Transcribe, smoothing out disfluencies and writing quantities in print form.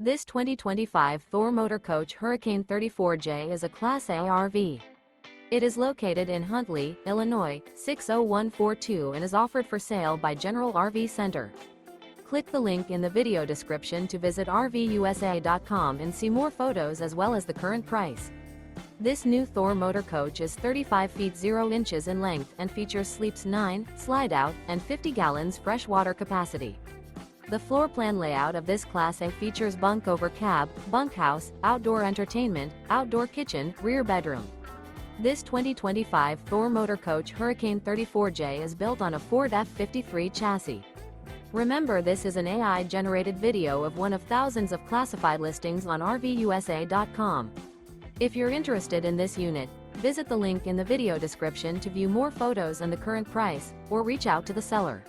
This 2025 Thor Motor Coach Hurricane 34J is a Class A RV. It is located in Huntley, Illinois, 60142 and is offered for sale by General RV Center. Click the link in the video description to visit RVUSA.com and see more photos as well as the current price. This new Thor Motor Coach is 35 feet 0 inches in length and features sleeps 9, slide-out, and 50 gallons fresh water capacity. The floor plan layout of this Class A features Bunk Over Cab, Bunkhouse, outdoor entertainment, outdoor kitchen, rear bedroom. This 2025 Thor Motor Coach Hurricane 34J is built on a Ford F-53 chassis. Remember, this is an AI-generated video of one of thousands of classified listings on RVUSA.com. If you're interested in this unit, visit the link in the video description to view more photos and the current price, or reach out to the seller.